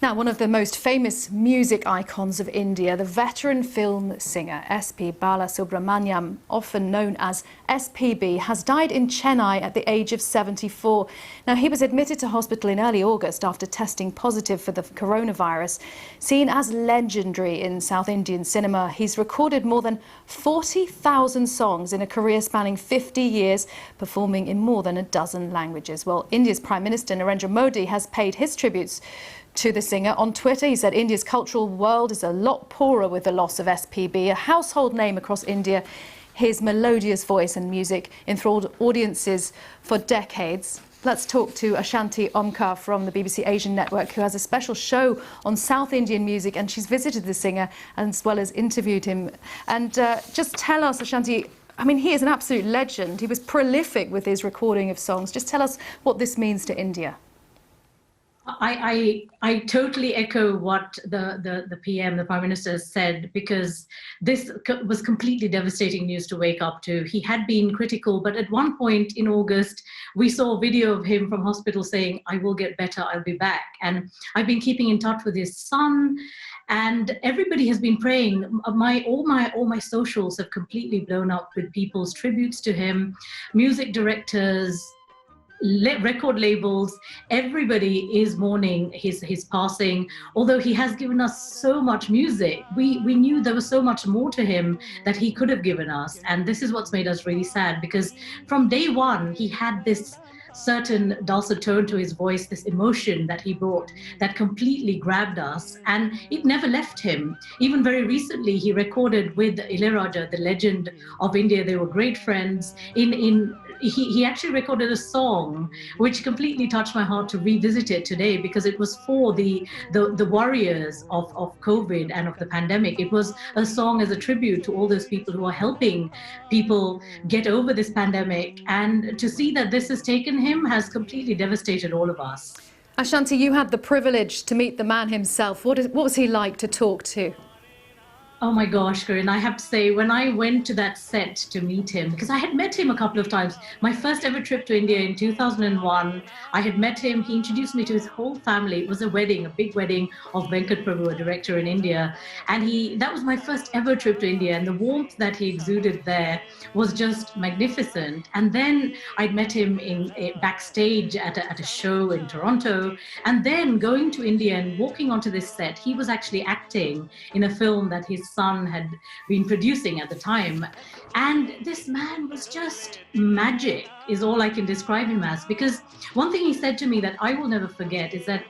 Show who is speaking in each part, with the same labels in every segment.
Speaker 1: Now, one of the most famous music icons of India, the veteran film singer S.P. Balasubramaniam, often known as SPB, has died in Chennai at the age of 74. Now, he was admitted to hospital in early August after testing positive for the coronavirus. Seen as legendary in South Indian cinema, he's recorded more than 40,000 songs in a career spanning 50 years, performing in more than a dozen languages. Well, India's Prime Minister Narendra Modi has paid his tributes to the singer. On Twitter, he said India's cultural world is a lot poorer with the loss of SPB, a household name across India. His melodious voice and music enthralled audiences for decades. Let's talk to Ashanti Omkar from the BBC Asian Network, who has a special show on South Indian music, and she's visited the singer as well as interviewed him. And just tell us, Ashanti, I mean, he is an absolute legend. He was prolific with his recording of songs. Just tell us what this means to India.
Speaker 2: I totally echo what the PM, the Prime Minister, said, because this was completely devastating news to wake up to. He had been critical, but at one point in August, we saw a video of him from hospital saying, "I will get better, I'll be back." And I've been keeping in touch with his son, and everybody has been praying. All my socials have completely blown up with people's tributes to him, music directors, record labels. Everybody is mourning his passing. Although he has given us so much music, we knew there was so much more to him that he could have given us. And this is what's made us really sad, because from day one, he had this certain dulcet tone to his voice, this emotion that he brought that completely grabbed us, and it never left him. Even very recently, he recorded with Ilayaraja, the legend of India. They were great friends. He actually recorded a song which completely touched my heart to revisit it today, because it was for the warriors of COVID and of the pandemic. It was a song as a tribute to all those people who are helping people get over this pandemic. And to see that this has taken him has completely devastated all of us.
Speaker 1: Ashanti, you had the privilege to meet the man himself. What was he like to talk to?
Speaker 2: Oh my gosh, Corinne, I have to say, when I went to that set to meet him, because I had met him a couple of times, my first ever trip to India in 2001, I had met him, he introduced me to his whole family. It was a wedding, a big wedding of Venkat Prabhu, a director in India. And that was my first ever trip to India, and the warmth that he exuded there was just magnificent. And then I'd met him backstage at a show in Toronto, and then going to India and walking onto this set. He was actually acting in a film that his son had been producing at the time. And this man was just magic, is all I can describe him as. Because one thing he said to me that I will never forget is that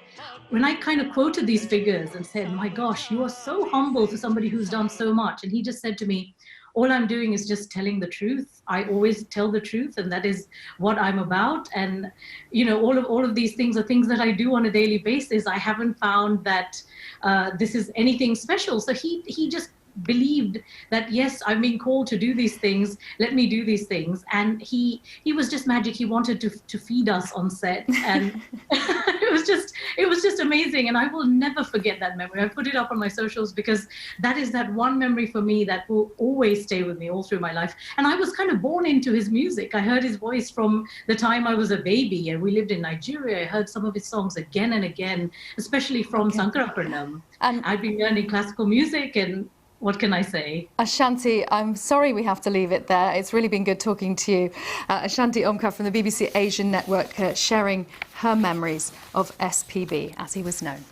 Speaker 2: when I kind of quoted these figures and said, "My gosh, you are so humble for somebody who's done so much," and he just said to me, "All I'm doing is just telling the truth. I always tell the truth, and that is what I'm about. And you know, all of these things are things that I do on a daily basis. I haven't found that this is anything special." So he just believed that, yes, I'm being called to do these things, let me do these things. And he was just magic. He wanted to feed us on set, and it was just amazing. And I will never forget that memory. I put it up on my socials because that is that one memory for me that will always stay with me all through my life. And I was kind of born into his music. I heard his voice from the time I was a baby, and we lived in Nigeria. I heard some of his songs again and again, especially from Sankaraparanam. And I've been learning classical music, and what can I say?
Speaker 1: Ashanti, I'm sorry we have to leave it there. It's really been good talking to you. Ashanti Omkar from the BBC Asian Network, sharing her memories of SPB as he was known.